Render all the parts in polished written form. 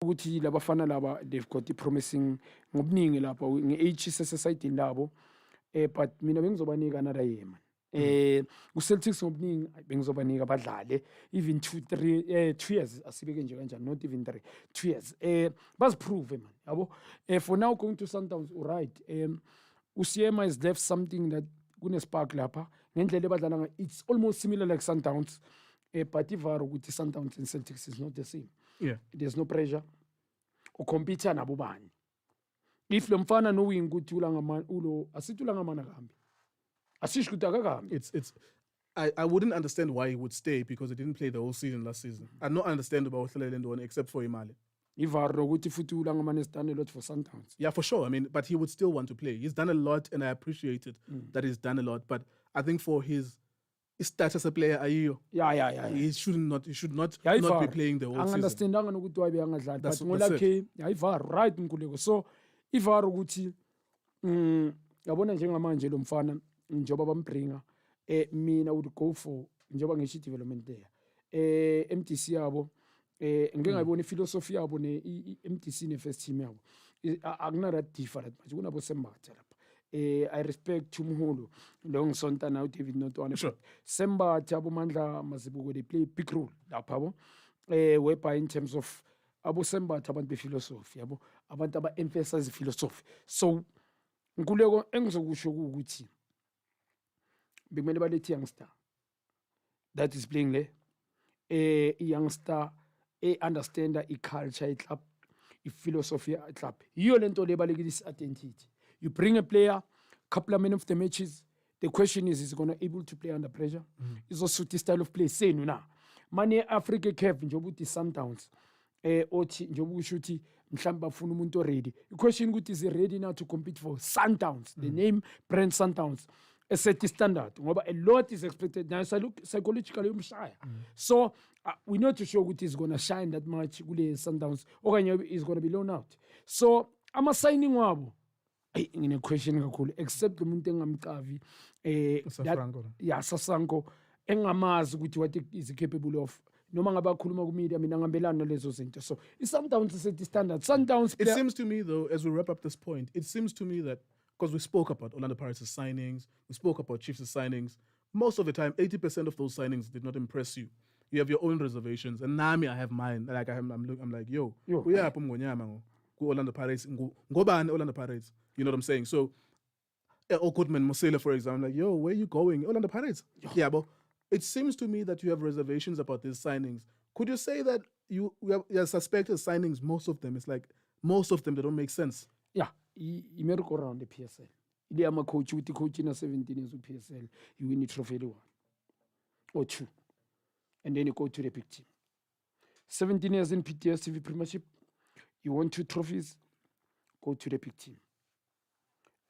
ukuthi labafana laba they've got promising ngobuningi lapha nge-age sesesayidini labo but mina bengizobanika another year man. Ku-Celtics ngobuningi bengizobanika badlale even 2 years asibeke nje kanjani, not even 3 years baziprove man yabo. For now going to Sundowns, right, uSiyema has left something that kunespark lapha ngendlela ebadlala it's almost similar like Sundowns, but ivaro ukuthi Sundowns and Celtics is not the same. There's no pressure ukompete nabo bani. If lo mfana knowing ukuthi ulangamana ulo asithi ulangamana kambi asisho ukuthi akakambi. It's I wouldn't understand why he would stay because he didn't play the whole season last season. I'm not understand about Hlelelendwane except for Imali. Ivaro ukuthi futhi ulangamana has done a lot for Sundowns. Yeah, for sure. I mean, but he would still want to play. He's done a lot and I appreciate it that he's done a lot, but I think for his status as a player, he should not be playing the whole season. Understandanga nokuthi wabe angadlali but ngolakhe yayivaro right Nkululeko. So ivaro ukuthi yabona njengamanje lo mfana njoba bambringa mina would go for njoba ngisho development there MTC yabo ngeke ngayibona iphilosophy yabo ne MTC ne first team yabo akunara different manje kunabo Sembatha lapha. I respect Tumhulu lo ngisonta now David Notwane. Sure. Sembatha abomandla Mazibuko they play big role lapha yabo whereby in terms of abo Sembatha abantu bephilosophy yabo abantu aba emphasize philosophy. So Nkululeko engizokusho ukuthi bekumele balethi youngster that is playing le youngster understand i-culture i-club i-philosophy club yiyo lento lebalekile is-identity. You bring a player couple of minutes of the matches, the question is going to able to play under pressure? Is also the style of play senu na mane Africa Cave njengoba uthi Sundowns othi njengoba ushuthi mhlawumbe bafuna umuntu ready. The question ukuthi is ready now to compete for Sundowns, the name brand Sundowns a set standard ngoba a lot is expected now. So look psychologically umshaya. So we know to show ukuthi is going to shine that much kule Sundowns okanye is going to be loaned out. So ama signing wabo ngine question kakhulu except umuntu engamcavi Sasanko engamazi ukuthi what is capable of noma ngabakhuluma ku media mina ngambelana nalezo zinto. So it's Sundowns set the standard. Sundowns it seems to me though, as we wrap up this point, it seems to me that because we spoke about Orlando Pirates' signings, we spoke about Chiefs' signings, most of the time 80% of those signings did not impress you. You have your own reservations, and Nami I have mine. Like I'm like yo we are Orlando Pirates ngobani Orlando Pirates. You know what I'm saying? So, Goodman Mosela, for example, like, yo, where are you going? Orlando Pirates. Yeah, but it seems to me that you have reservations about these signings. Could you say that you have suspected signings, most of them, it's like, most of them, they don't make sense? Yeah, you may go around the PSL. They are coach with the coach in 17 years with PSL. You win the trophy 1 or 2. And then you go to the big team. 17 years in PTS TV Premiership, you won 2 trophies, go to the big team.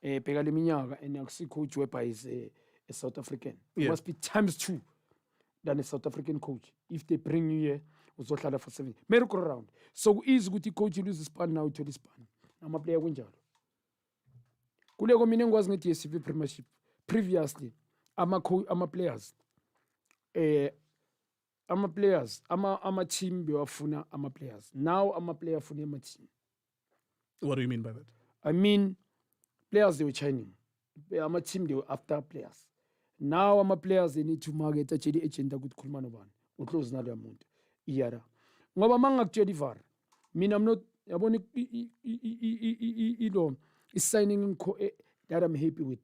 Pegale minyaka and akusi coach whereby is a South African. It must be times 2 than a South African coach. If they bring you here, uzohlala for 7. Merry-go round. So is good coach lose span now to the span. I'm a player kunjalo. Kuleko mina ngikwazi ngithi yesivi Premiership. Previously, ama players. Ama team bewafuna ama players. Now ama player funa ama team. What do you mean by that? I mean players they were shining. I'm a team they were after players. Now I'm a players they need to market actually agent good kulmano ban. We close na their amount. Iyara. Ngoba manga actually var. Mean I'm not yabona is signing that I'm happy with.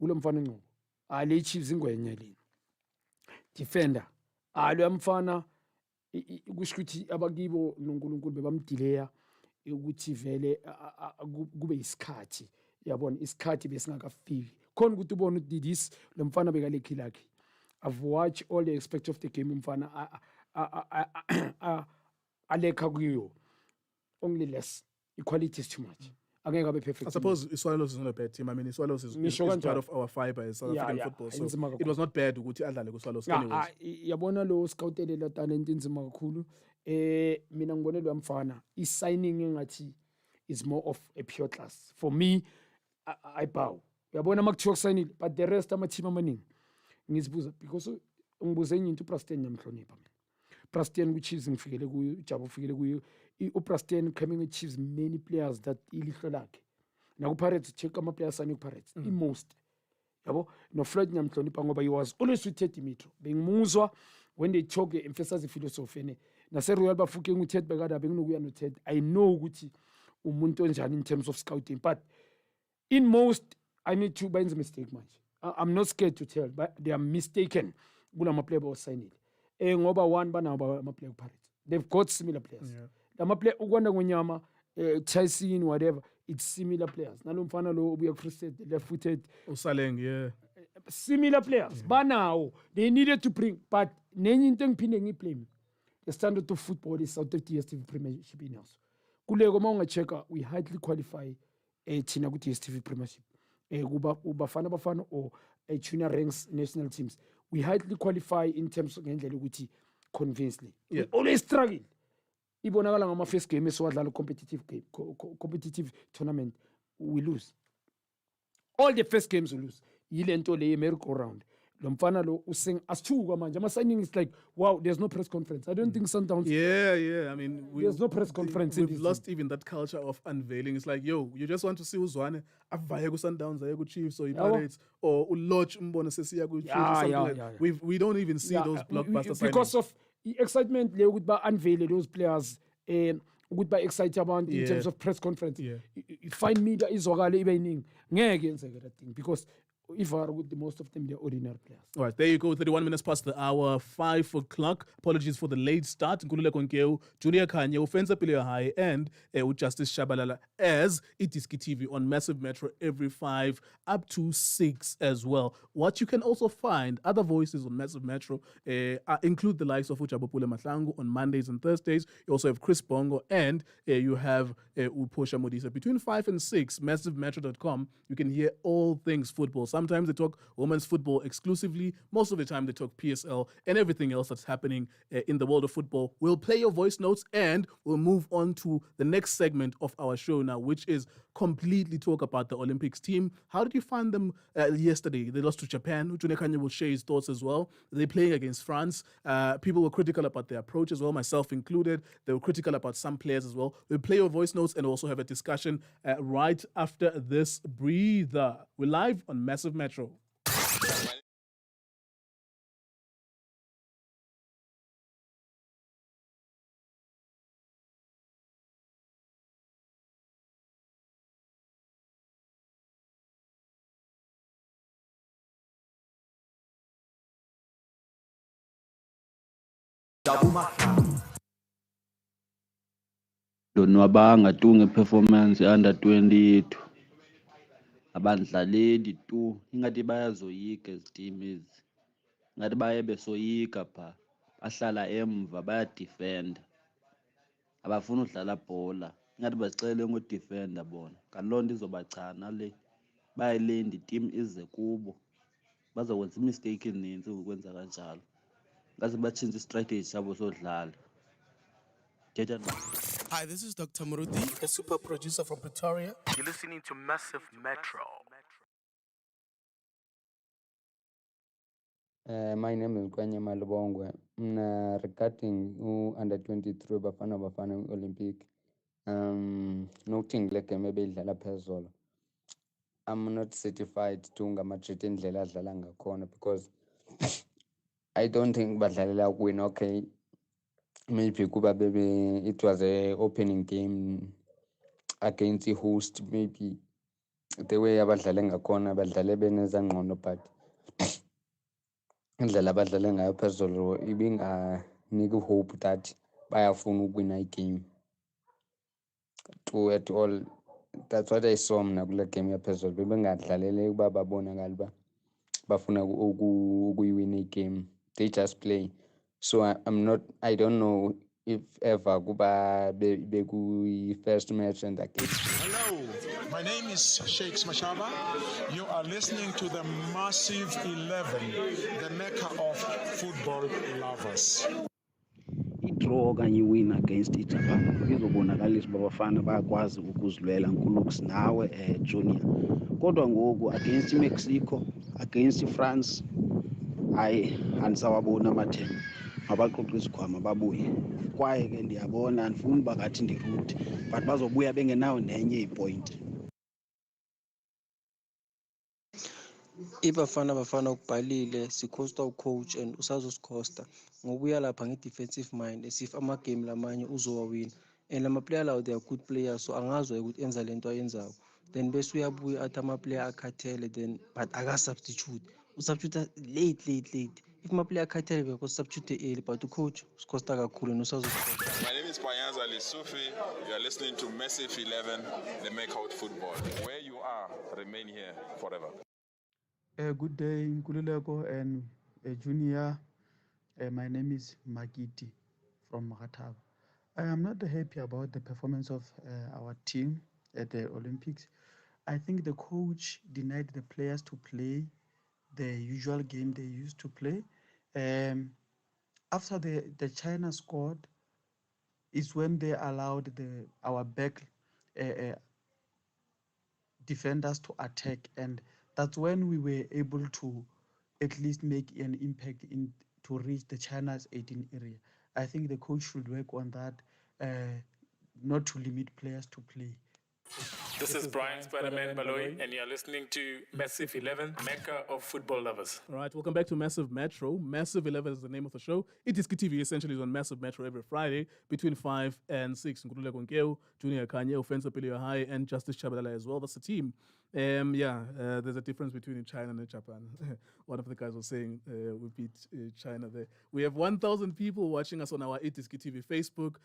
Ulo mfana ngo. Ale Chiefs ingwenya lini. Defender. Ale mfana kushuthi abakibo noNkulunkulu bebamdileya ukuthi vele kube isikhathi. Yabona isikhathi besingakafiki khona ukuthi ubone ukuthi this lo mfana bekalekhi lakhe. I've watched all the aspects of the game mfana alekha kuyo only less equality is too much. Angeke abe perfect. I suppose Swallows is not a bad team. I mean Swallows is part of our fiber as South African football, so it was not bad ukuthi adlale ku Swallows anyways. Yabona lo scoutelela talent inzima kakhulu. Mina ngibone lo mfana I signing engathi is more of a pure class for me. I bow. Yabona makuthiwa kusainile but the rest ama team amaningi ngizibuza because ngibuze into Preston yamhlonipha mina. Preston which is ngifikele kuyo Jabu ufikele kuyo uPreston coming achieves many players that ilihlo lakhe. Now Pirates check ama-players signing Pirates. Most. Yabo? No Floyd Nyamhlonipha ngoba he was always with Teddy Mitro. Bengimuzwa when they talk they emphasize the philosophy ne. Naseroyal Bafokeng uTed Begada benginokuya no Ted. I know ukuthi umuntu onjani in terms of scouting, but in most I need to buy the mistake manje. I'm not scared to tell, but they are mistaken. Kula ma player ba signed. Ngoba one bana ma player Pirates. They've got similar players. Yeah. Ma player ukwanda ngonyama Tyson whatever, it's similar players. Nalo mfana lo obuya frustrated, left footed. Usaleng, yeah. Similar players. But now they needed to bring, but nenye into engiphinde ngiblame. The standard of football is out of DStv Premiership in-house. Kuleko mawungachecka we hardly qualify thina ku DStv Premiership. Bafana or junior ranks national teams. We hardly qualify in terms of ngendlela ukuthi convincingly. We always struggle. Ibonakala ngama first game esiwadlala competitive game, competitive tournament, we lose. All the first games we lose. Yile nto le merry-go-round. Lo mfana lo using asithuka manje. Ama signing is like, wow, there's no press conference. I don't think Sundowns. Yeah. I mean, there's no press conference. We've lost even that culture of unveiling. It's like, yo, you just want to see Uzwane. Avaye ku Sundowns, aye ku Chiefs, or Pirates, or Lodge Mbona sesiya ku Chiefs, or something like. We don't even see those blockbuster signings. Because of the excitement le ukuthi ba unveil those players. Ukuthi ba excite abantu in terms of press conference. You find media izwakale ibe iningi. Ngeke yenzeke that thing because if I with the most of them, they're ordinary players. All right, there you go. 31 minutes past the hour, 5 o'clock. Apologies for the late start. Nkululeko Nkewu, Junior Khanye, Ufenza Pileo High, and Justice Shabalala as Itiski TV on Massive Metro every 5 up to 6 as well. What you can also find, other voices on Massive Metro, include the likes of Uchabopule Mahlangu on Mondays and Thursdays. You also have Chris Bongo, and you have Uposha Modisa. Between 5 and 6, massivemetro.com, you can hear all things football. Sometimes they talk women's football exclusively. Most of the time they talk PSL and everything else that's happening in the world of football. We'll play your voice notes and we'll move on to the next segment of our show now, which is completely talk about the Olympics team. How did you find them yesterday? They lost to Japan. Junior Khanye will share his thoughts as well. They're playing against France. People were critical about their approach as well, myself included. They were critical about some players as well. We'll play your voice notes and also have a discussion right after this breather. We're live on Massive Metro. Donwabanga tu ngeperformance under 20 yethu abandlaleli tu ingathi bayazoyika eziteam ezi ngathi baye besoyika pha bahlala emva bayadefenda abafuna udlala bhola ingathi basicele ngodefenda bona ngaloo nto izobachana le bayayilenda iteam ize kubo bazokwenza imistake eninzi ngokwenza kanjalo ngaze batshintshe istrategy sabo sodlala. Hi, this is Dr. Muruti, a super producer from Pretoria. You're listening to Massive Metro. My name is Khanye Malibongwe. Regarding under 23 Bafana Olympic, nothing like maybe idlala phezolo. I'm not certified to ngamatriti indlela adlala ngakhona because I don't think badlalela win. Okay, maybe kuba baby it was a opening game against the host. Maybe the way abadlale ngakhona badlale benezangqondo, but indlela abadlale ngayo phezulu ibinganiki hope that bayafuna ukuwina igame to at all. That's what I saw mna kule game yaphezulu. Bebengadlalele ukuba babonakala uba bafuna ukuyiwina igame. They just play. So I don't know if ever kuba beku first match and again. Hello, my name is Sheikh Mashaba. You are listening to the Massive 11, the mecca of football lovers. Draw okanye win against iJapan izobonakalisa uba bafana bayakwazi ukuzilwela Nkululeko nawe Junior. Kodwa ngoku against Mexico, against France, hayi andisawabona amathemba. mabaqoqe izikhwama babuye kwaye ke ndiyabona andifuni uba ngathi ndirude but bazobuya bengenayo nenye ipoint. Ibafana Bafana ukubhalile sikhosta ucoach and usazosikhosta ngokuya lapha nge-defensive mind esif amagame lamanye uzowawina and lama-player lawo they are good players so angazwa ukuthi enza lento ayenzayo then bese uyabuya athi ama-player akhathele then but akasubstitute usubstitute late if ama-player akhathele beko-substitute early but ucoach usikhosta kakhulu and usazosikhosta. My name is Payanza Lisufi. You are listening to Massive 11, the Makeout Football. Where you are, remain here forever. Good day, Nkululeko and Junior. My name is Magiti from Makatava. I am not happy about the performance of our team at the Olympics. I think the coach denied the players to play the usual game they used to play. After the China scored, is when they allowed our back defenders to attack, and that's when we were able to at least make an impact to reach the China's 18 area. I think the coach should work on that, not to limit players to play. This is Brian Spider-Man Baloy, and you're listening to Massive 11, Mecca of football lovers. All right, welcome back to Massive Metro. Massive 11 is the name of the show. It is TV, essentially, is on Massive Metro every Friday between 5 and 6. Nkululeko Nkewu, Junior Khanye, Offensive Pelio High, and Justice Chabalala as well. That's the team. There's a difference between China and Japan. One of the guys was saying we beat China there. We have 1,000 people watching us on our Itiski TV Facebook,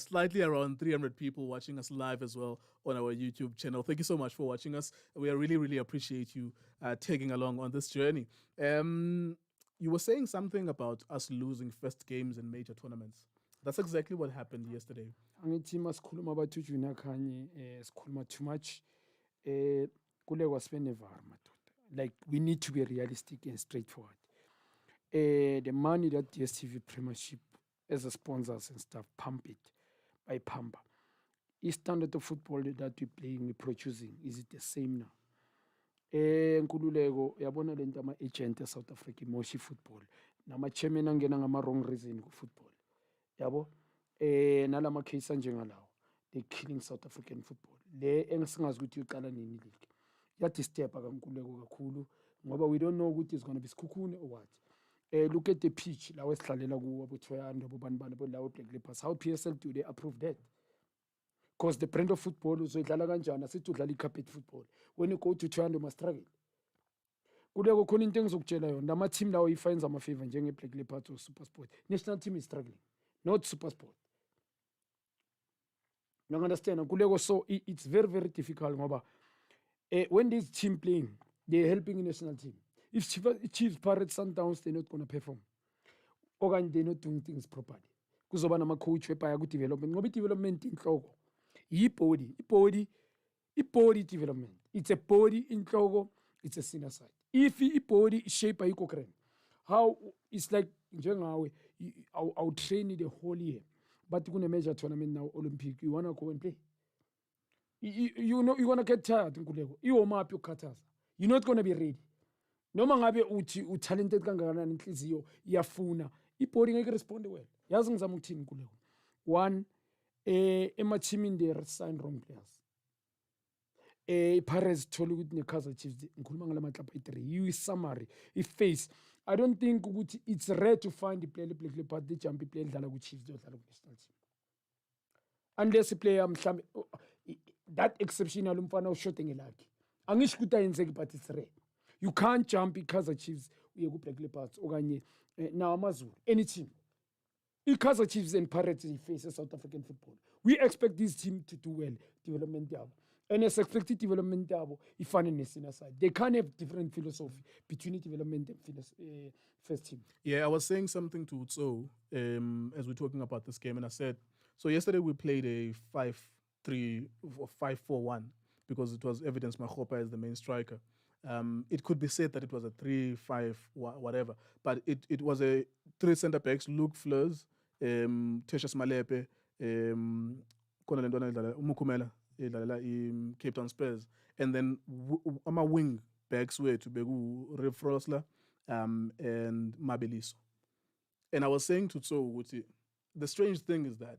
slightly around 300 people watching us live as well on our YouTube channel. Thank you so much for watching us. We really appreciate you tagging along on this journey. You were saying something about us losing first games in major tournaments. That's exactly what happened yesterday. Angithi masikhuluma about Junior Khanye sikhuluma too much kule kwasibene-VAR madoda. Like, we need to be realistic and straightforward. The money that DSTV Premiership as a sponsors and stuff pump it by pumper. Is standard of football that we're playing, we're producing, is it the same now? Nkululeko yabona lento ama-agent e-South Africa imoshi football nama-chairman angena ngama-wrong reason ku-football yabo nalama-case anjengalawo they killing South African football le engisingazi ukuthi uqala nini league yadisturba kaNkululeko kakhulu ngoba we don't know ukuthi is going to be sikhukhune or what. Look at the pitch lawo esidlalela kuwo aboThoyanda abobani lawo Black Leopards. How PSL do they approve that? Because the brand of football uzoidlala kanjani asithi udlala i-carpet football. When you go to Thoyanda you must struggle. Kuleko khona into engizokutshela yona lama team lawo ifines ama-favor njenge-Black Leopards or SuperSport. National team is struggling, not SuperSport. You understand? Kuleko, so it's very difficult ngoba when this team playing, they're helping the national team. If Chiefs, Pirates, Sundowns, they're not going to perform. Or they're not doing things properly. Kuzoba nama-coach webaya ku-development. Ngoba i-development inhloko. I-body development. It's a body inhloko, it's a sinner side. If i-body shape ayikho correct, how it's like njengawe, I'll train the whole year. But kune major tournament now, Olympic, you wanna go and play. You know, you're gonna get tired. You're not gonna be ready. Noma ngabe uthi utalented kangakanani inhliziyo iyafuna ibody ngeke respond well. Yazi ngizama ukuthini Nkululeko. One, ema-teamini they sign wrong players. I-Pirates thola ukuthi ne-Kaizer Chiefs ngikhuluma ngala club ayi-3 i-summary i-face. I don't think ukuthi it's rare to find i-player le-Black Leopard jump i-player edlala ku-Chiefs odlala ku-national team. Unless i-player mhlambe that exceptional umfana ushot ngelakhe. Angisho ukuthi ayenzeki but it's rare. You can't jump i-Kaizer Chiefs uye ku-Black Leopards okanye nawo amazulu any team. I-Kaizer Chiefs and Pirates face South African football. We expect this team to do well, development yabo. And as expected development yabo, ifane nesina side. They can't have different philosophy between development and first team. Yeah, I was saying something to Utso as we're talking about this game, and I said, so yesterday we played a 5-3 or 5-4-1 because it was evidence Makgopa as the main striker. It could be said that it was a 3-5 whatever, but it was a 3 center backs: Luke Fleurs, Tertius Malepe, Umukumela, Cape Town Spurs, and then ama wing backs were to Begu Refrosla and Mabeliso. And I was saying to Tso, the strange thing is that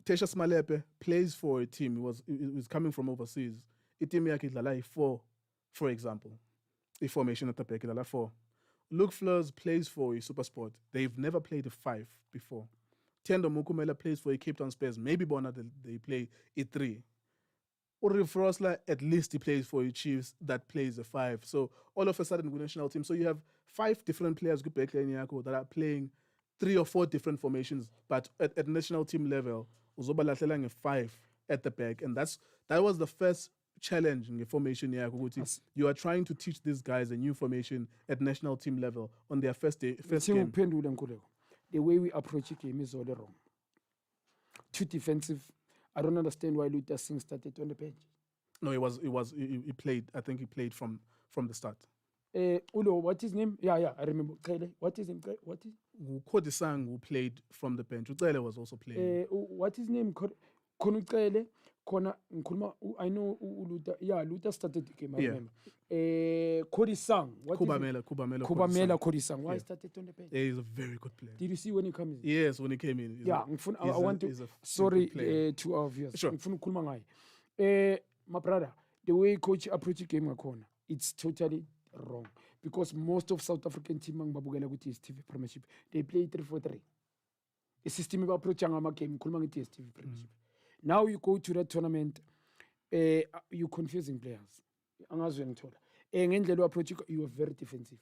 Tesha Smalepe plays for a team. He was coming from overseas. A team yakhe idlala i-4, for example. A formation at the back idlala 4. Luke Fleurs plays for a SuperSport. They've never played a 5 before. Tendo Mukumela plays for a Cape Town Spurs. Maybe Bona they play a 3. Uri Frosler, at least he plays for the Chiefs that plays a 5. So all of a sudden, with national team. So you have 5 different players that are playing 3 or 4 different formations, but at national team level, uzoba lahlelang a 5 at the back. And that was the first challenge in the formation. You are trying to teach these guys a new formation at national team level on their first game. The way we approach the game is all wrong. Too defensive. I don't understand why Luther Singh started on the bench. No, he played. I think he played from the start. Ulo, what is his name? Yeah, I remember. What is his name? Kodisang, who played from the bench. Ucele was also playing. What is his name? Konucele. I know Luther. Yeah, Luther started the game. I remember. Kodisang. Kubamela Kodisang. Why started on the bench? Yeah, he's a very good player. Did you see when he came in? Yes, when he came in. I want to. Sorry to our viewers. Sure. My brother, the way coach approaches game it's totally wrong, because most of South African team is TV Premiership. They play 3-4-3. The system approach game TV Premiership. Now you go to that tournament, you're confusing players. You are very defensive.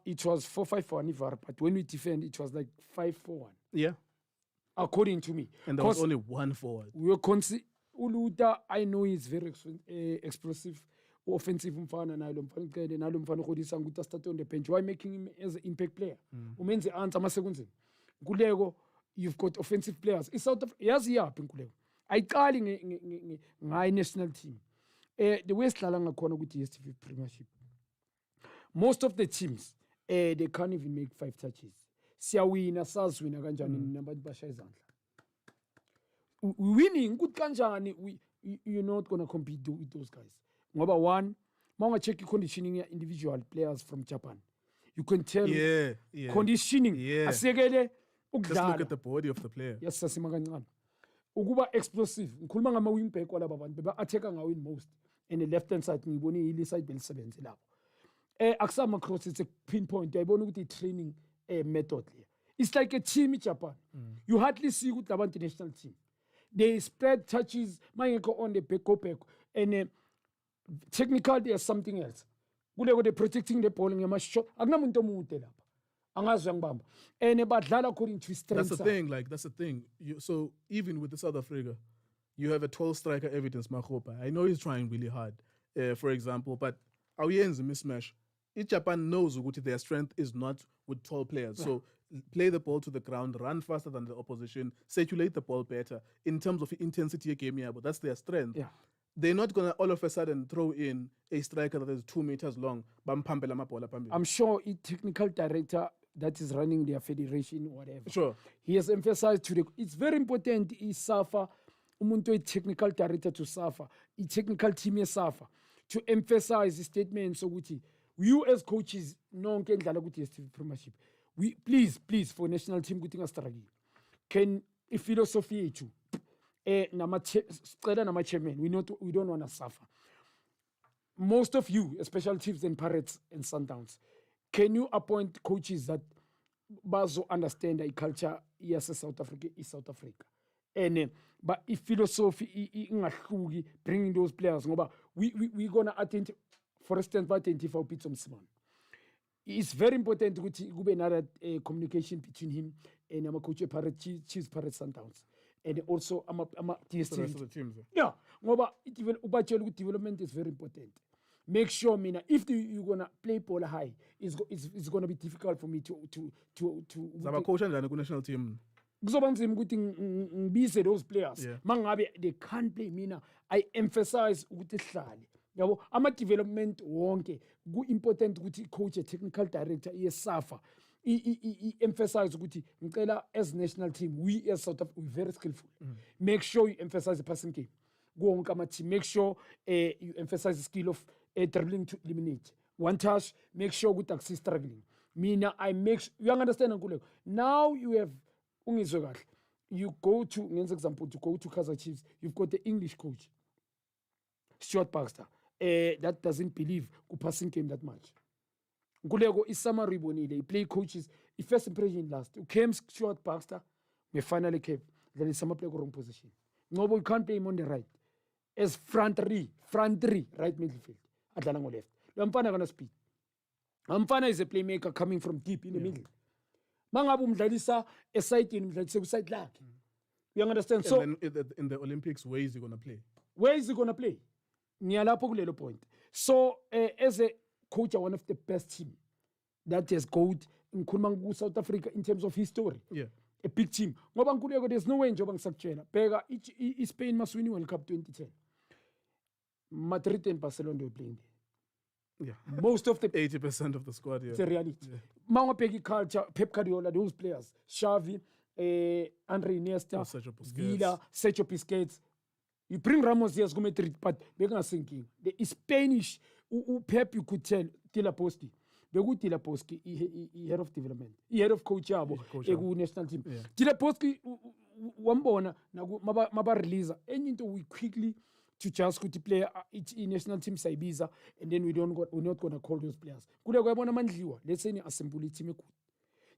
It was 4-5-1, but when we defend, it was like 5-4-1. Yeah. According to me. And there was only one forward. We were Uluta, I know he's very explosive, offensive. Start on the bench. Why making him as an impact player? You've got offensive players. It's out of I call my national team. The West Lalanga corner with the STV Premiership. Most of the teams, they can't even make 5 touches. Siawina, Saswina, Ganjani, number Bashazan. Winning good kanjani, you're not gonna compete with those guys. Number one, Mama check conditioning individual players from Japan. You can tell conditioning. Just look at the body of the player. Yes, Sasimagan. Uguba explosive. Nkuluma ngama wing back wala babantu beba attacker ngawin most. And the left hand side ngiboni ile side bel 7 lapho. Aksama cross it's a pinpoint. Ayibona ukuthi training method le. It's like a team in Japan. You hardly see with the national team. They spread touches, go on the go back, and technical there's something else. They're protecting the ball and shot. And according to strength. That's the thing. So even with the South Africa, you have a 12 striker evidence, Mahopa. I know he's trying really hard, for example, but Awiyen's a mismatch. Each Japan knows that their strength is not with 12 players. So play the ball to the ground, run faster than the opposition, circulate the ball better in terms of intensity game. But that's their strength. Yeah. They're not going to all of a sudden throw in a striker that is 2 meters long. I'm sure a technical director that is running their federation, whatever. Sure. He has emphasized it's very important he suffer, a technical director to suffer, a technical team suffer, to emphasize the statement. So you as coaches, no can Premiership. We please for national team can a philosophy to chairman. We don't want to suffer. Most of you, especially Chiefs and Pirates and Sundowns, can you appoint coaches that bazo understand the culture? Yes, South Africa is South Africa. And but if philosophy bringing those players, we gonna attend. For instance, identify Pitsom Simon. It's very important to have another communication between him and our coach Chiefs Pirates Sundowns. And also I'm a TST. The rest of the teams. Yeah. Development is very important. Make sure, if you're gonna play ball high, it's gonna be difficult for me to. Coach and the national team. Those players. They can't play. I emphasize with the I'm a development wonke. Good important with coach, a technical director, suffer. He emphasize with as national team, we as South Africa, we're very skillful. Make sure you emphasize the passing game. Go on, come team. Make sure you emphasize the skill of dribbling to eliminate. One touch, make sure good taxi struggling. Mina, I make you understand Nkululeko. Now you have ungizwe kahle. You go to, ngenza example, to go to Kaizer Chiefs, you've got the English coach, Stuart Baxter, that doesn't believe ku passing game that much. Nkululeko is summary bonile, he play coaches, he first impression last. Came Stuart Baxter, we finally came. Then is some play wrong position. No, you can't play him on the right. As front three, right midfield. Atlanango left. Lampana gonna speed. Lampana is a playmaker coming from deep in the middle. Mangabu mdlalisa a side in mdlalisa side lakhe. You understand? So and then in the Olympics, where is he gonna play? Where is he gonna play? Ngiyalapho kulelo point. So as a coach, one of the best team that has got in South Africa in terms of history. Yeah. A big team. Ngoba Nkululeko, there's no way njengoba ngisakutshela. Bheka Spain must win World Cup 2010. Madrid and Barcelona were playing there. Yeah. Most of the 80% of the squad, yeah. It's a reality. Manga Peggy culture, Pep Guardiola, those players, Xavi, Andre Iniesta, Villa, Sergio Busquets. You bring Ramos here as go Madrid, but they're not sinking. The Spanish, Pep, you could tell, Tilaposki. Begu Tilaposki, he head of development. He head of coach Abo, national team. Tilaposki, wambona, maba release. And we quickly to just go to play national team Saibiza, and then we're not going to call those players. Kuda kwa bona mandliwa. Let's say ni assemble team good.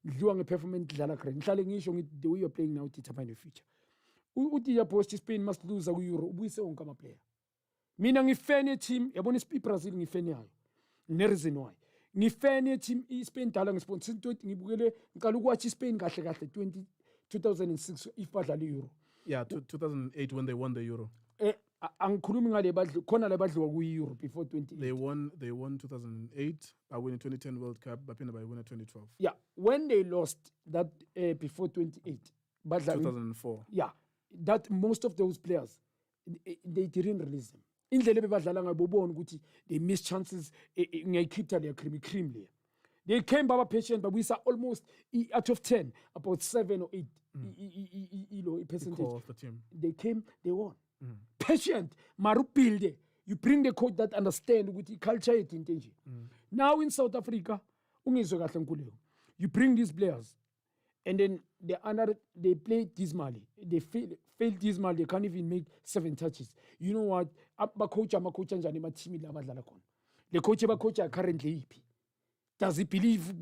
Ndliwa nge-performance dlala kre. Nhlale ngisho ngithi the way you're playing now tithapha in the future. Uthi post Spain must lose ku Euro ubuyise wonke ama player. Mina ngifan ye team yabona iBrazil ngifan yayo. Ne reason why. Ngifan ye team iSpain dala ngisponsor into ngibukele ngicala ukwathi iSpain kahle kahle 2006 if badlala Euro. Yeah, 2008 when they won the Euro. Angikhulumi ngale badlu khona le badliwa ku Euro before 2008. They won 2008, by winning 2010 World Cup, baphinda by winning 2012. Yeah, when they lost that before 2008, 2004. Yeah, that most of those players they didn't release them. Indlela bebadlala ngayo bobona ukuthi they missed chances ngiyayikhiphta le cream le. They came baba patient but we saw almost out of 10 about 7 or 8 percentage of the team. They came, they won. Patient, maru build. You bring the coach that understand with the culture intention. Now in South Africa, you bring these players, and then they play dismally. They fail dismally. They can't even make 7 touches. You know what? The coach are currently EP. Does he believe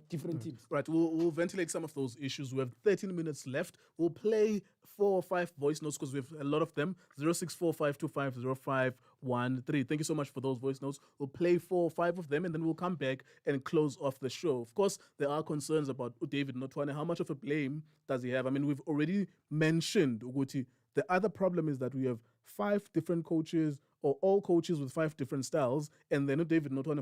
different teams? Right, we'll ventilate some of those issues. We have 13 minutes left. We'll play 4 or 5 voice notes because we have a lot of them. 0645250513. Thank you so much for those voice notes. We'll play 4 or 5 of them and then we'll come back and close off the show. Of course, there are concerns about David Notwane. How much of a blame does he have? I mean, we've already mentioned Uguti. The other problem is that we have 5 different coaches or all coaches with 5 different styles, and then David Notwane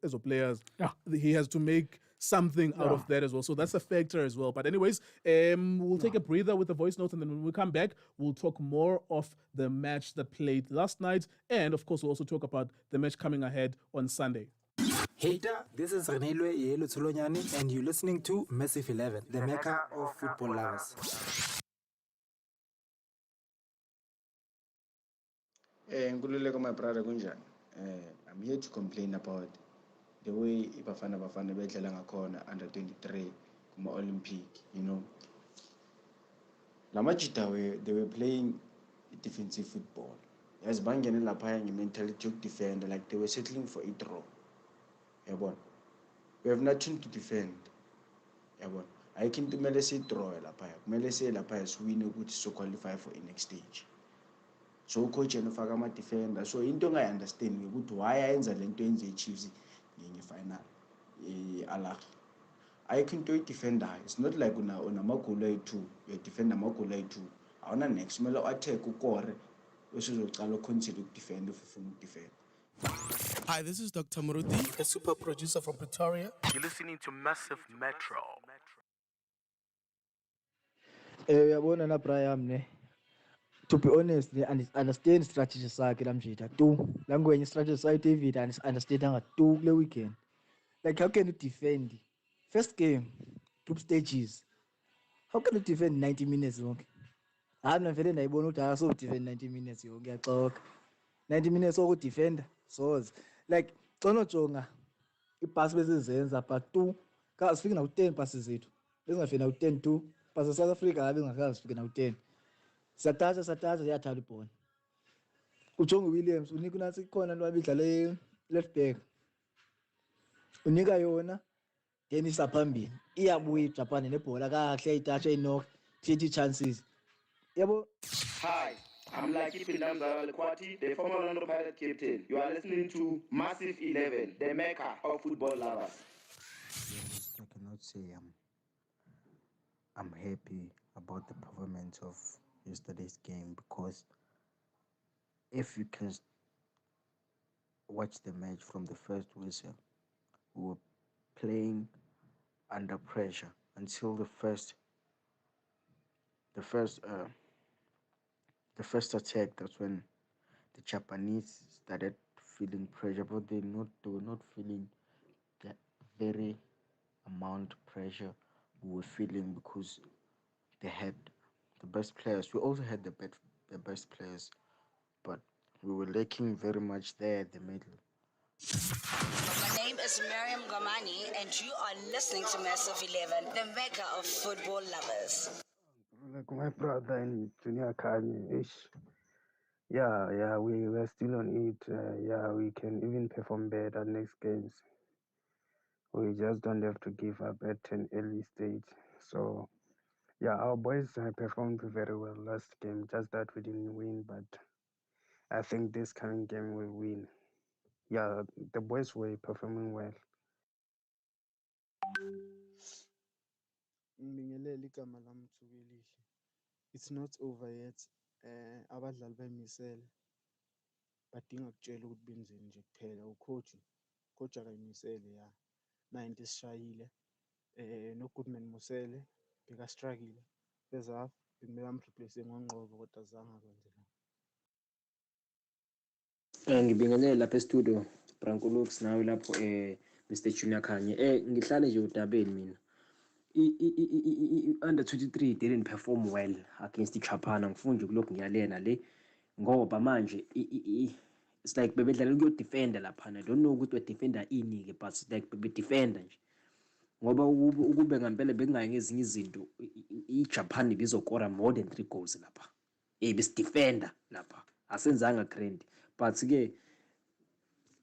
as a players. Yeah. He has to make something out of that as well. So that's a factor as well. But anyways, we'll take a breather with the voice notes, and then when we come back, we'll talk more of the match that played last night, and of course, we'll also talk about the match coming ahead on Sunday. Hey, this is Renelwe Yelo Tulonyani, and you're listening to Massive 11, the mecca of football lovers. Nkululeko, my brother, kunjani? I'm here to complain about the way Bafana bedlala ngakhona under 23 kuma Olympic, you know. Lamajita they were playing defensive football. As bangene lapha mentality of defend, like they were settling for a draw. Yabona. We have nothing to defend. Yabona. I can kumele si draw lapha. Kumele si lapha win ukuthi so qualify for the next stage. So coach enofaka ama defender, so into I understand ukuthi why ayenza lento yenze iChiefs ngenye final ala I can do defender. It's not like una magula ayi2 you defend amagula ayi2 awuna next kumele attack ukore bese uzocala uconsider ukudefend if ufuna ukudefend. Hi, this is Dr. Muruti, the super producer from Pretoria. You're listening to Massive Metro. Uyabona na Brian ne. To be honest, I understand strategy sakhe lamjita tu. Langwenye strategy sakhe David and understand anga tu kule weekend. Like how can you defend? First game, group stages. How can you defend 90 minutes lonke? Hana vele ndayibona ukuthi aso defend 90 minutes yonke ngiyaxoka. 90 minutes oku defender. So like xono jonga ipasi bezizenza but tu kasifiki naku-10 pasi zethu bezingafiki naku-10 tu pasi South Africa ngabe zingakazifiki naku-10 siyatatsha ziyathala ibhola ujonge Williams unika nathi khona nwabe idlala left back unika yona then isaphambili iyabuya iJapan nebhola kahle iyitatsha inock create chances yabo. Hi, I'm Lucky Pindamzara Lekwati, the former Orlando Pirate captain. You are listening to Massive 11, the mecca of football lovers. Yes, I cannot say I'm happy about the performance of yesterday's game because if you can watch the match from the first whistle, we were playing under pressure until the first attack. That's when the Japanese started feeling pressure, but they were not feeling the very amount of pressure we were feeling because they had the best players. We also had the best players, but we were lacking very much there at the middle. My name is Miriam Gamani, and you are listening to Massive 11, the mecca of football lovers. Like my brother and Junior Khanye, yeah, we're still on it. Yeah, we can even perform better next games. We just don't have to give up at an early stage. So, yeah, our boys performed very well last game. Just that we didn't win, but I think this coming game we'll win. Yeah, the boys were performing well. Ngibingelela igama lami Thukelihle. It's not over yet. Abadlali bayimisele badinga ukutshela ukuthi benzeni nje kuphela ucoach akayimisele ya 90 sishayile no Goodman Musele beka struggle first half bekumele amreplace ngoNgqobo kodwa azange akwenzela. Ngibingelela lapha e-studio Branko Lux nawe lapho Mr Junior Khanye ngihlale nje udabeni mina under 23 didn't perform well against iJapan. Ngifuna nje kulokhu ngiyalena le ngoba manje it's like bebedlala ukuyodefenda lapha. I don't know ukuthi wedefenda ini ke but like bebedefenda nje ngoba ukube ngempela bekungayi ngezinye izinto iJapan bizokora more than 3 goals lapha besidefenda lapha asenzanga grand but ke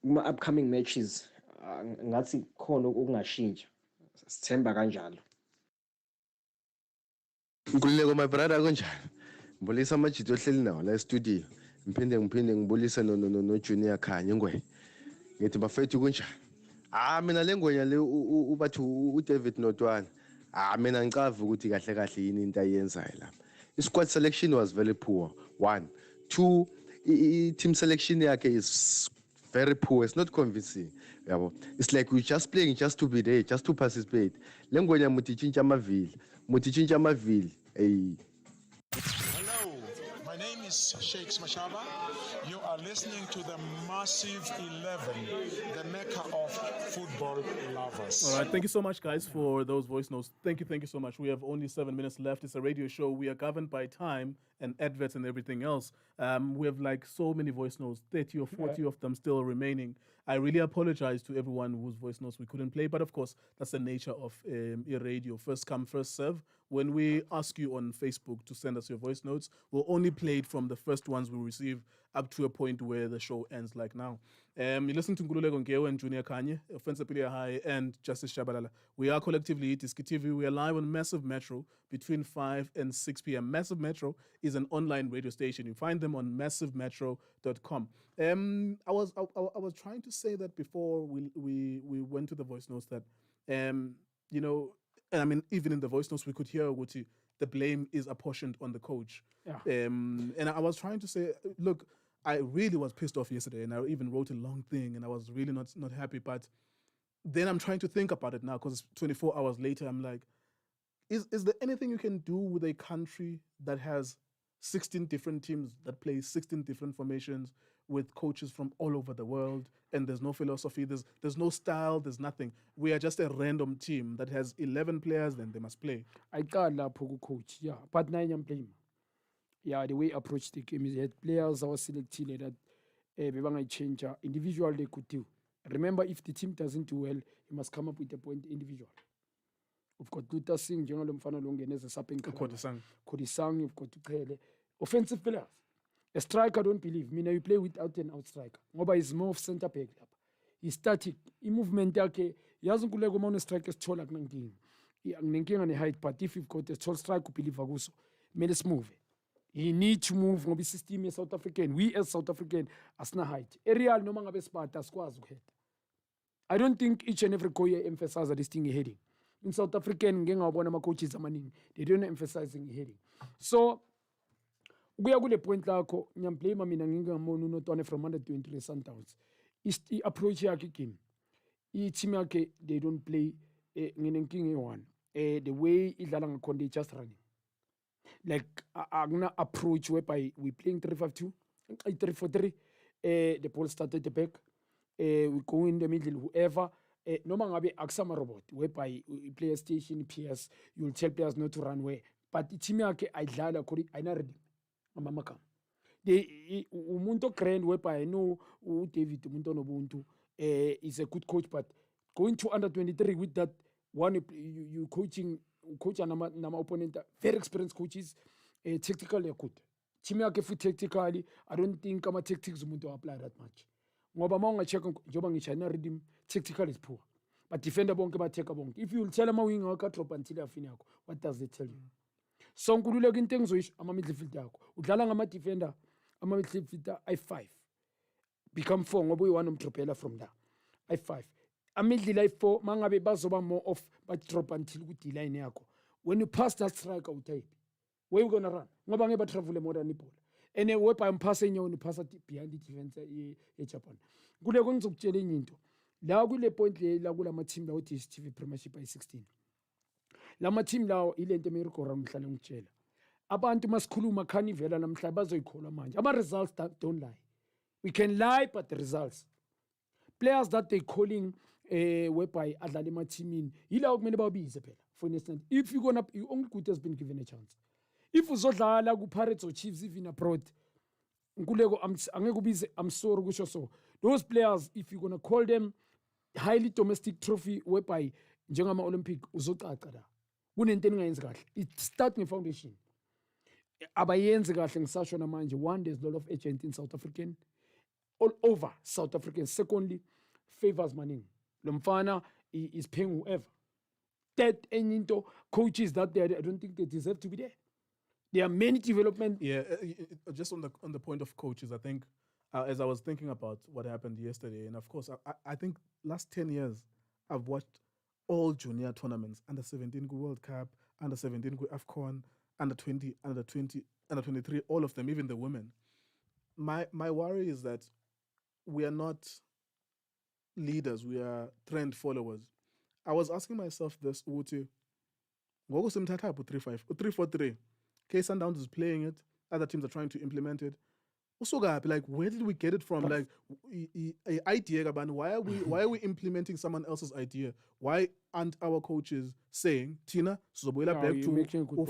kuma upcoming matches ngathi khona okungashintsha sithemba kanjalo. Nkululeko my brother kunjani? Ngibulisa amajito ohleli nawo la studio. Ngiphinde ngibulisa no Junior Khanye ngwe. Ngithi bafethu kunjani? Mina lengwenya le ubathi uDavid Notwana. Mina ngicava ukuthi kahle yini into ayenzayo lapha. I-squad selection was very poor. 1, 2, team selection yakhe is very poor. It's not convincing. Yabo. It's like we're just playing just to be there, just to participate. Lengwenya mutichinja amavili. Hello, my name is Shakes Mashaba. You are listening to the Massive 11, the mecca of football lovers. All right, thank you so much, guys, for those voice notes. Thank you so much. We have only 7 minutes left. It's a radio show. We are governed by time and adverts and everything else. We have like so many voice notes, 30 or 40 of them still remaining. I really apologize to everyone whose voice notes we couldn't play, but of course, that's the nature of a radio. First come, first serve. When we ask you on Facebook to send us your voice notes, we'll only play it from the first ones we receive up to a point where the show ends like now. You listen to Nkululeko Nkewu and Junior Khanye, Offensive Player High, and Justice Shabalala. We are collectively Tiski TV. We are live on Massive Metro between 5 and 6 p.m. Massive Metro is an online radio station. You find them on massivemetro.com. I was trying to say that before we went to the voice notes that, you know, I mean, even in the voice notes, we could hear Wuti, the blame is apportioned on the coach. Yeah. And I was trying to say, look, I really was pissed off yesterday, and I even wrote a long thing, and I was really not happy. But then I'm trying to think about it now because 24 hours later, I'm like, is there anything you can do with a country that has 16 different teams that play 16 different formations with coaches from all over the world, and there's no philosophy, there's no style, there's nothing. We are just a random team that has 11 players, then they must play. I can't coach, yeah, but nine am playing. Yeah, the way approach the game is that players are selected that they change individual they could do, Remember, if the team doesn't do well, you must come up with a point individual. We've got Luther Singh, General Mfana Longenez, a Sapeng Kodisang, you've got Tukele. Offensive players. A striker, don't believe. Me, you play without an out striker. Ngoba is more of center back. He's static. I movement yakhe. Yazi Nkululeko uma strike esithola kunenkinga. Nginenkinga ne-height, but if you've got a tall strike, ubelieve kuso. Mele smove. You need to move ngoba system ye South African. We as South African asina height. Aerial noma ngabe sipata asikwazi ukuhead. I don't think each and every coach emphasize this thing heading. In South African, ngengawabona ama coaches amaningi, they don't emphasizing heading. So kuya kule point lakho ngiyamblame mina ngingamona uNotwane from under 23 Sundowns. I approach yakhe game. I team yakhe they don't play nginenkinga e1. The way idlala ngakhona they just running. Like agna approach whereby we playing 3-5-2, 3-4-3. The ball started at the back. We go in the middle, whoever. Noma ngabe akusama robot whereby we play a station PS, you'll tell players not to run away. But the team yake ayidlala khona ayina ready. Mama kam. The umuntu grand whereby I know David umuntu onobuntu is a good coach, but going to under 23 with that one you coaching coach nama opponent very experienced coaches tactically good. Team yake for tactically I don't think ama tactics umuntu apply that much. Ngoba uma ungacheck njoba ngishayina rhythm tactical is poor, but defender bonke batheka bonke. If you will tell ama wing wakho drop until afini yakho, what does it tell you? So Nkululeko into engizoyisho ama midfield yakho udlala ngama defender ama midfielder i5 become 4 ngoba uyi-1 umdropela from there i5 amidlila i4 mangabe bazoba more off but drop until ku line yakho. When you pass that striker utype where you gonna run ngoba ngeke travel more than ibhola. And whereby umphasse enyawo uphasa behind the defense eJapan. Kuleko ngizokutshela enye into. La kule point la kulama team lawo DStv Premiership ay16. Lama team lawo ilento emerikora mhlale ngitshela. Abantu masikhuluma khani vela namhlanje bazoyikhola manje. Ama results don't lie. We can lie but the results. Players that they calling whereby adlala ema teamini yilawo kumele babize phela. For instance, if you gonna you only good has been given a chance. If uzodlala ku Pirates or Chiefs even abroad, Nkululeko angeke ubize, I'm sorry kusho so. Those players, if you're gonna call them highly domestic trophy whereby njengama Olympic uzocaca la. Kunento engayenzi kahle. It start nge-foundation. Abayenzi kahle ngisasho namanje. One, there's a lot of agents in South African, all over South African. Secondly, favors maning. Lomfana is paying whoever. That any into coaches that they I don't think they deserve to be there. There are many development. Yeah, just on the point of coaches, I think as I was thinking about what happened yesterday, and of course, I think last 10 years, I've watched all junior tournaments, under 17 World Cup, under 17 AFCON, under 20, under 20, under 23, all of them, even the women. My worry is that we are not leaders, we are trend followers. I was asking myself this, Uti, ngoku simthatha 3-5, 3-4-3. Sundowns is playing it. Other teams are trying to implement it. Like, where did we get it from? Like, idea, why are we implementing someone else's idea? Why aren't our coaches saying, Tina, Zoboila back to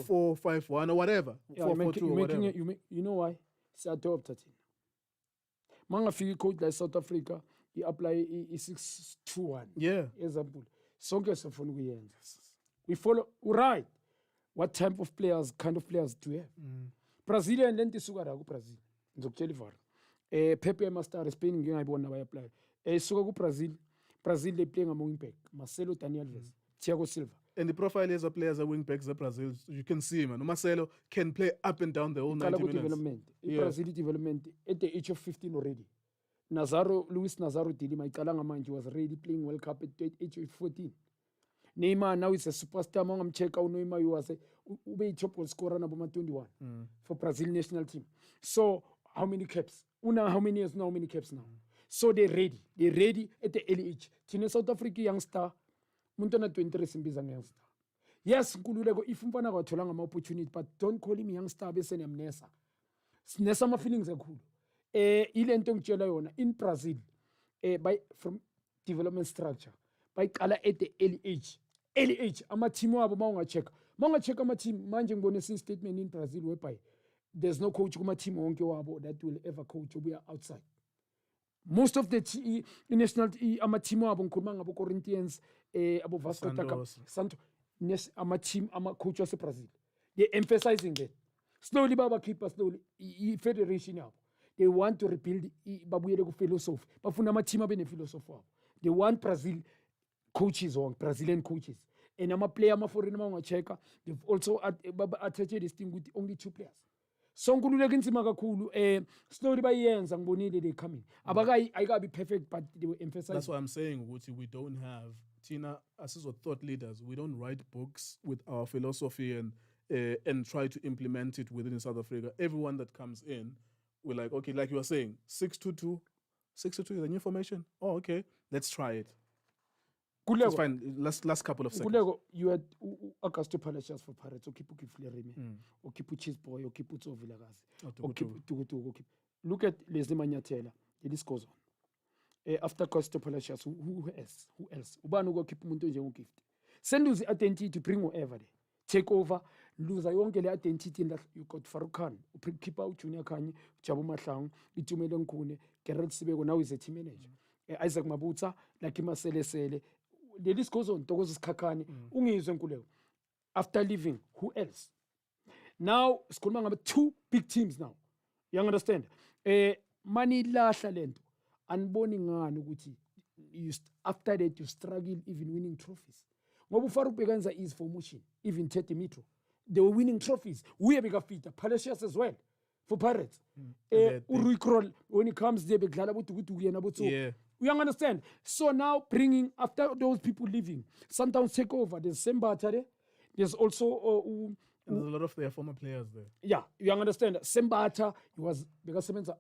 4-5-1 or whatever, 4-4-2 or whatever? You know why? It's adopted. Manga figi coach like South Africa, he apply 6-2-1. Yeah. Example. We follow right. What type of players, kind of players do we have? Brazilian lenti suka la ku Brazil. Ngizokutshela ivara. Pepe Master Spain ngiyayibona bayapply. Suka ku Brazil. Brazil they play ngama wing back. Marcelo, Dani Alves, Thiago Silva. And the profile is of players are wing backs of Brazil. You can see him. Marcelo can play up and down the whole 90 minutes. Development. Yeah. Brazil development at the age of 15 already. Luis Nazaro Dilima iqala ngamanje was already playing World Cup at the age of 14. Neymar now is a superstar. I'm checking out Neymar. You was a top goal scorer number 21 for Brazil national team. So how many caps? How many years now? How many caps now? So they're ready. They're ready at the early age. Tina South Africa youngster, Muntona 23 simbiza youngster. Yes, Nkululeko if umfana kwathola ngama opportunity, but don't call him youngster bese nemnesa. Nesa ma feelings ekhulu. Ile nto ngitshela yona in Brazil by from development structure by qala at the early age. Early age ama team wabo mawunga check ama team manje ngibone sin statement in Brazil whereby there's no coach kuma team wonke wabo that will ever coach obuya outside. most of the national ama-team abo ngikhuluma ngabo Corinthians abo Vasco da Gama Santos ama-team ama-coach wase-Brazil they emphasizing that slowly babakhipha slowly i-federation yabo they want to rebuild babuyele ku-philosophy bafuna ama-team abe ne-philosophy wabo they want Brazilian coaches and ama-player ama-foreign mawunga-check-a they've also attached this thing with only 2 players so Nkululeko inzima kakhulu slowly bayenza ngibonile they coming ayikabi perfect but they were emphasizing. That's what I'm saying ukuthi we don't have Tina as thought leaders, we don't write books with our philosophy and try to implement it within South Africa. Everyone that comes in, we're like, okay, like you were saying, 6-2-2 is a new formation. Oh, okay, let's try it. It's fine. Last couple of seconds. Nkululeko, you had Augusto Palacios for Pirates, Okipu Kiflerime, Okipu Chisboy, Okipu Tsovilagazi, Okipu Tugutu. Look at Leslie Manyatela. The list goes on. After Augusto Palacios, who else? Ubani ukipu muntu nje ungift. Send us identity to bring whoever there. Take over, lose yonke le identity that you got Farouk Khan, keep out Junior Khanye, Jabu Mahlangu, Itumele Nkune, Gerald Sibeko, now he's a team manager. Isaac Mabutsa, Lakima Sele. The list goes on. Togo's Kakani, Ungizwe Nkululeko. After leaving, who else? Now, Skulman have 2 big teams now. You understand? Mani lahla lento. Anboni ngani ukuthi after that you struggle even winning trophies. Ngoba uFarouk Beganza is for Mushin, even Tete Mitro. They were winning trophies. We have Fita, Palacios as well for Pirates. Urui Krol, when it comes there, yeah. You understand? So now bringing, after those people leaving, Sundowns take over. There's Sembata. There's also... and there's a lot of their former players there. Yeah, you understand? Sembata, he was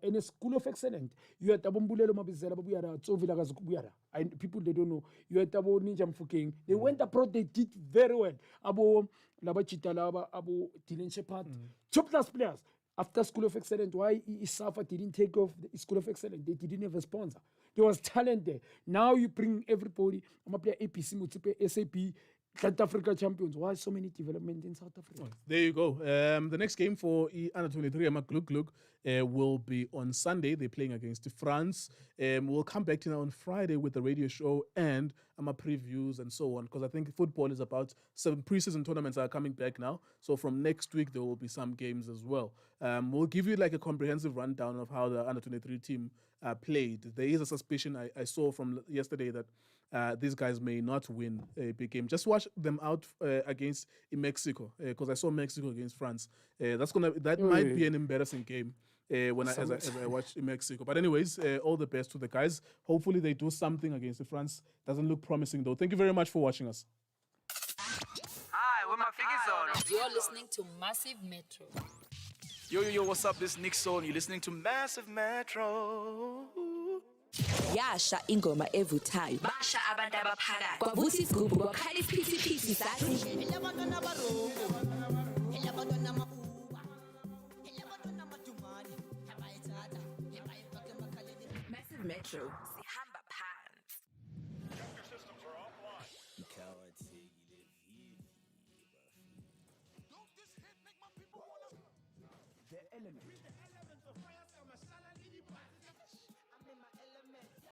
in a school of excellence. You had Tabumbulelo Mabizela Buyara, Tsovila Gazukuyara. And people they don't know. You had Tabo Ninja Mfuking. They went abroad, they did very well. Abo Labachita Laba, Abo Tilin Shepard. Top class players. After School of Excellence, why Isafa didn't take off the School of Excellence? They didn't have a sponsor. There was talent there. Now you bring everybody. I'm going to play APC, Mutsipe, SAP, South Africa champions. Why so many development in South Africa? There you go. The next game for Under 23, Gluk will be on Sunday. They're playing against France. We'll come back to now on Friday with the radio show and previews and so on, because I think football is about 7 preseason tournaments are coming back now. So from next week, there will be some games as well. We'll give you like a comprehensive rundown of how the Under 23 team played. There is a suspicion I saw from yesterday that these guys may not win a big game. Just watch them out against Mexico, because I saw Mexico against France. That might be an embarrassing game as I watch Mexico. But anyways, all the best to the guys. Hopefully they do something against France. Doesn't look promising though. Thank you very much for watching us. Hi, where my figures on? You're listening to Massive Metro. Yo, what's up? This is Nick Soul, and you're listening to Massive Metro. Yasha ingoma evuthayo basha abantu abaphakathi kwavusa isigubhu kwakhala isiphithiphithi sathi Massive Metro sihamba phansi. The element.